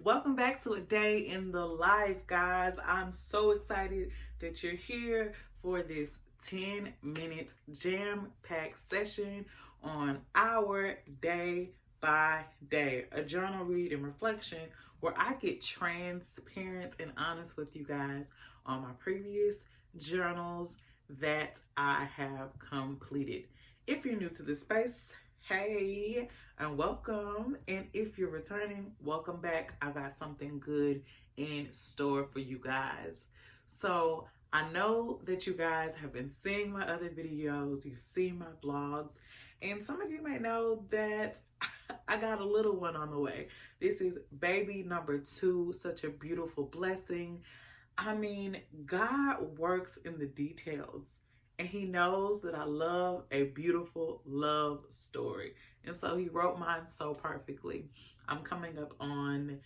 Welcome back to A Day in the Life, guys. I'm so excited that you're here for this 10-minute jam-packed session on our day by day, a journal read and reflection where I get transparent and honest with you guys on my previous journals that I have completed. If you're new to this space, hey, and welcome. And if you're returning, welcome back. I got something good in store for you guys. So I know that you guys have been seeing my other videos, you've seen my vlogs, and some of you may know that I got a little one on the way. This is baby number 2, such a beautiful blessing. I mean, God works in the details. And he knows that I love a beautiful love story. And so he wrote mine so perfectly. I'm coming up on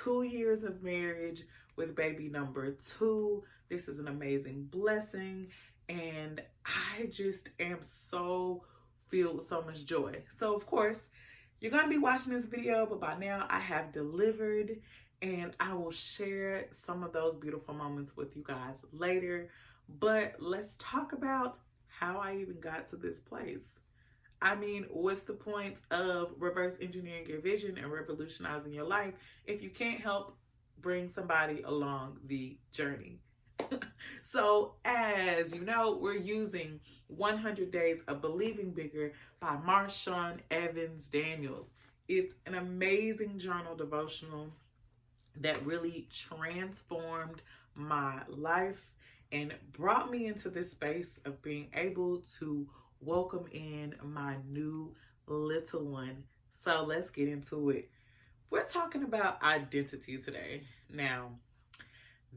2 years of marriage with baby number 2. This is an amazing blessing. And I just am so filled with so much joy. So of course, you're going to be watching this video, but by now I have delivered. And I will share some of those beautiful moments with you guys later. But let's talk about how I even got to this place. I mean, what's the point of reverse engineering your vision and revolutionizing your life if you can't help bring somebody along the journey? So, as you know, we're using 100 Days of Believing Bigger by Marshawn Evans Daniels. It's an amazing journal devotional that really transformed my life and brought me into this space of being able to welcome in my new little one. So let's get into it. We're talking about identity today. Now,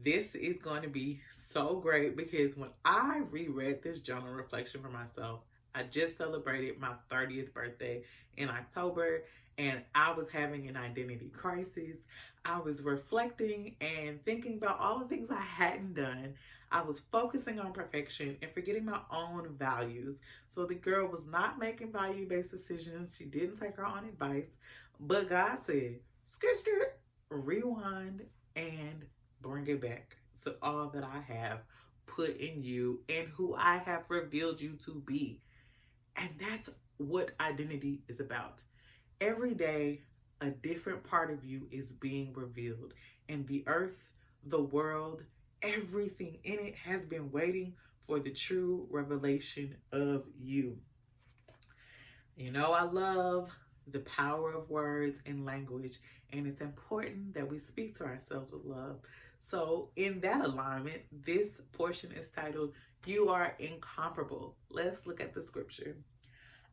this is going to be so great because when I reread this journal reflection for myself, I just celebrated my 30th birthday in October and I was having an identity crisis. I was reflecting and thinking about all the things I hadn't done. I was focusing on perfection and forgetting my own values. So the girl was not making value-based decisions. She didn't take her own advice. But God said, skirt, rewind, and bring it back to all that I have put in you and who I have revealed you to be. And that's what identity is about. Every day, a different part of you is being revealed. And the earth, the world, everything in it has been waiting for the true revelation of you. You know, I love the power of words and language, and it's important that we speak to ourselves with love. So in that alignment, this portion is titled, You Are Incomparable. Let's look at the scripture.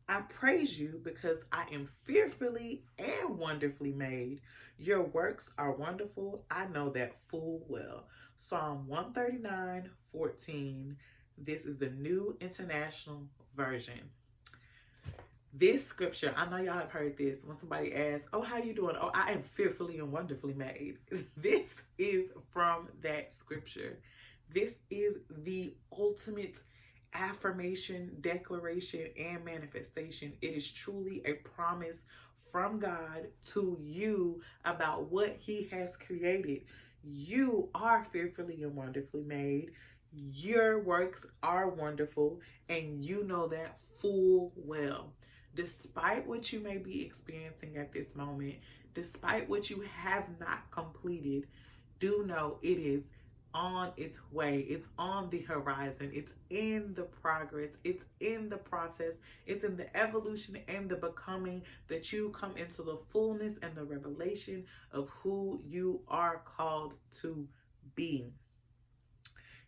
I praise you because I am fearfully and wonderfully made. Your works are wonderful. I know that full well. Psalm 139:14. This is the New International Version. This scripture, I know y'all have heard this when somebody asks, oh, how you doing? Oh, I am fearfully and wonderfully made. This is from that scripture. This is the ultimate affirmation, declaration, and manifestation. It is truly a promise from God to you about what he has created. You are fearfully and wonderfully made. Your works are wonderful, and you know that full well. Despite what you may be experiencing at this moment, despite what you have not completed, do know it is on its way. It's on the horizon. It's in the progress. It's in the process. It's in the evolution and the becoming that you come into the fullness and the revelation of who you are called to be.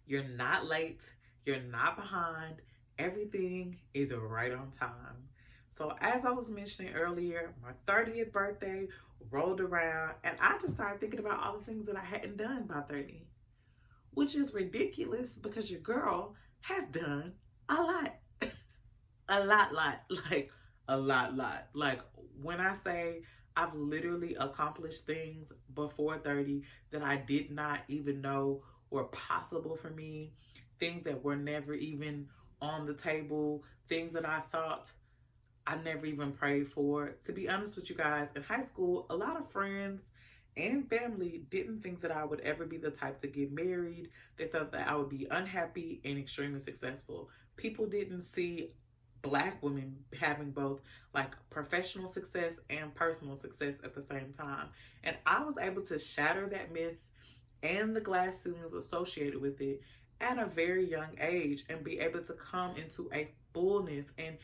You're not late. You're not behind. Everything is right on time. So as I was mentioning earlier, my 30th birthday rolled around and I just started thinking about all the things that I hadn't done by 30. Which is ridiculous because your girl has done a lot. A lot. Like, a lot. Like, when I say I've literally accomplished things before 30 that I did not even know were possible for me, things that were never even on the table, things that I thought I never even prayed for. To be honest with you guys, in high school, a lot of friends and family didn't think that I would ever be the type to get married. They thought that I would be unhappy and extremely successful. People didn't see Black women having both like professional success and personal success at the same time. And I was able to shatter that myth and the glass ceilings associated with it at a very young age and be able to come into a fullness and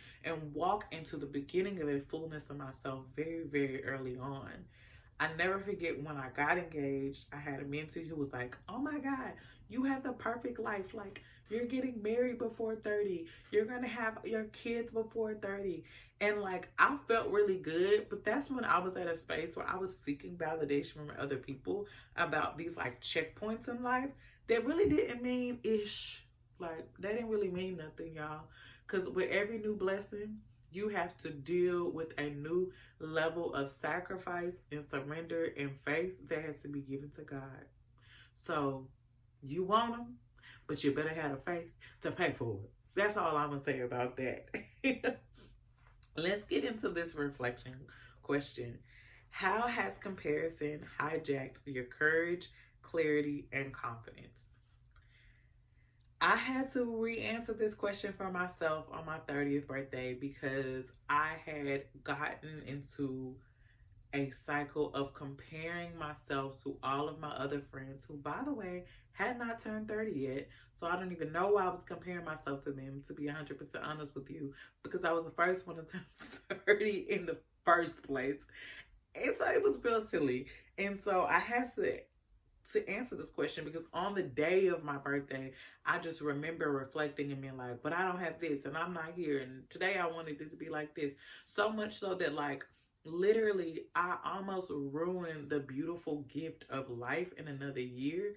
walk into the beginning of a fullness of myself very, very early on. I never forget when I got engaged, I had a mentee who was like, "Oh my God, you have the perfect life. Like, you're getting married before 30. You're going to have your kids before 30." And like, I felt really good, but that's when I was at a space where I was seeking validation from other people about these like checkpoints in life that really didn't mean ish. Like, that didn't really mean nothing, y'all. Because with every new blessing, you have to deal with a new level of sacrifice and surrender and faith that has to be given to God. So you want them, but you better have the faith to pay for it. That's all I'm going to say about that. Let's get into this reflection question. How has comparison hijacked your courage, clarity, and confidence? I had to re-answer this question for myself on my 30th birthday because I had gotten into a cycle of comparing myself to all of my other friends who, by the way, had not turned 30 yet. So I don't even know why I was comparing myself to them, to be 100% honest with you, because I was the first one to turn 30 in the first place. And so it was real silly. And so I had to answer this question because on the day of my birthday, I just remember reflecting and being like, but I don't have this and I'm not here. And today I wanted it to be like this. So much so that like literally I almost ruined the beautiful gift of life in another year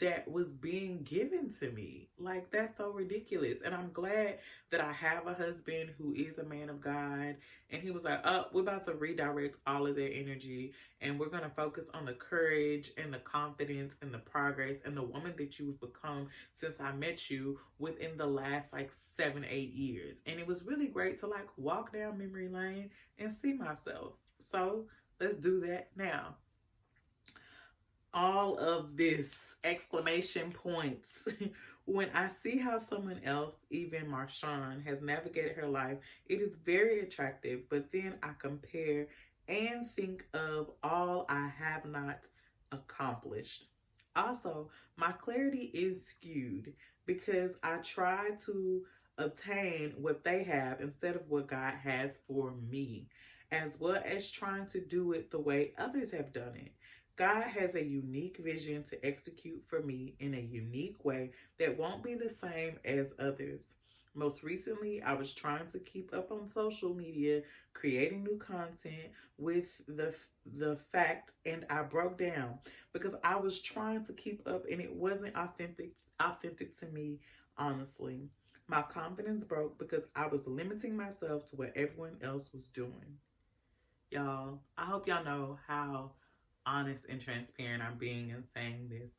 that was being given to me. Like, that's so ridiculous. And I'm glad that I have a husband who is a man of God. And he was like, oh, we're about to redirect all of that energy. And we're going to focus on the courage and the confidence and the progress and the woman that you've become since I met you within the last like 7-8 years. And it was really great to like walk down memory lane and see myself. So let's do that now. All of this exclamation points when I see how someone else, even Marshawn, has navigated her life. It is very attractive, but then I compare and think of all I have not accomplished. Also, my clarity is skewed because I try to obtain what they have instead of what God has for me, as well as trying to do it the way others have done it. God has a unique vision to execute for me in a unique way that won't be the same as others. Most recently, I was trying to keep up on social media, creating new content with the fact, and I broke down because I was trying to keep up and it wasn't authentic to me, honestly. My confidence broke because I was limiting myself to what everyone else was doing. Y'all, I hope y'all know how honest and transparent I'm being and saying this.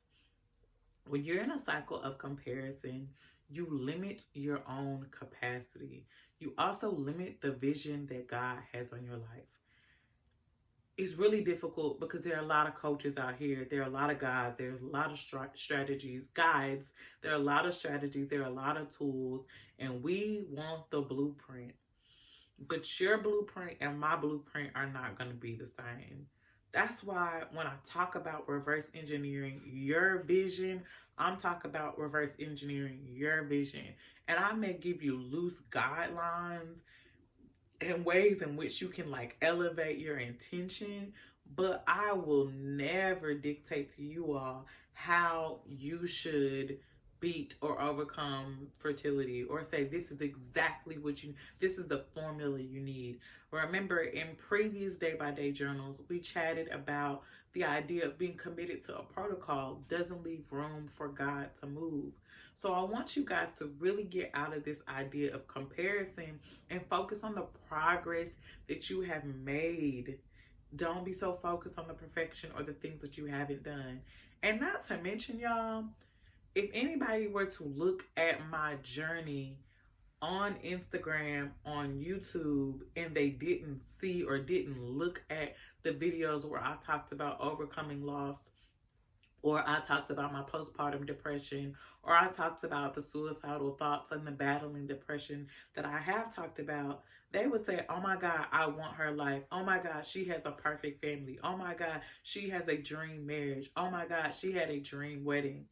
When you're in a cycle of comparison, you limit your own capacity. You also limit the vision that God has on your life. It's really difficult because there are a lot of coaches out here. There are a lot of guides. There's a lot of strategies, guides. There are a lot of strategies. There are a lot of tools. And we want the blueprint. But your blueprint and my blueprint are not going to be the same. That's why when I talk about reverse engineering your vision, I'm talking about reverse engineering your vision. And I may give you loose guidelines and ways in which you can like elevate your intention, but I will never dictate to you all how you should beat or overcome fertility or say this is exactly what you, this is the formula you need. Remember, in previous day by day journals, we chatted about the idea of being committed to a protocol doesn't leave room for God to move. So I want you guys to really get out of this idea of comparison and focus on the progress that you have made. Don't be so focused on the perfection or the things that you haven't done. And not to mention, y'all, if anybody were to look at my journey on Instagram, on YouTube, and they didn't see or didn't look at the videos where I talked about overcoming loss, or I talked about my postpartum depression, or I talked about the suicidal thoughts and the battling depression that I have talked about, they would say, oh my God, I want her life. Oh my God, she has a perfect family. Oh my God, she has a dream marriage. Oh my God, she had a dream wedding.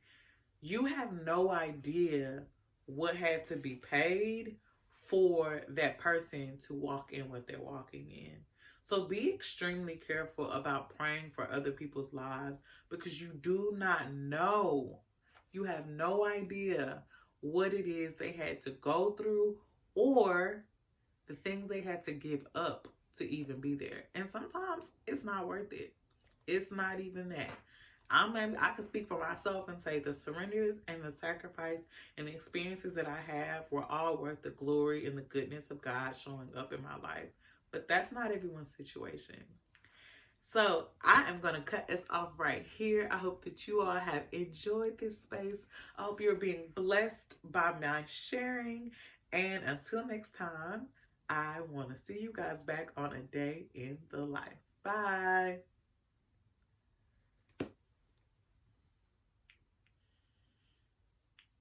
You have no idea what had to be paid for that person to walk in what they're walking in. So be extremely careful about praying for other people's lives, because you do not know. You have no idea what it is they had to go through, or the things they had to give up to even be there. And sometimes it's not worth it. It's not even that. I can speak for myself and say the surrenders and the sacrifice and the experiences that I have were all worth the glory and the goodness of God showing up in my life. But that's not everyone's situation. So I am going to cut this off right here. I hope that you all have enjoyed this space. I hope you're being blessed by my sharing. And until next time, I want to see you guys back on A Day in the Life. Bye.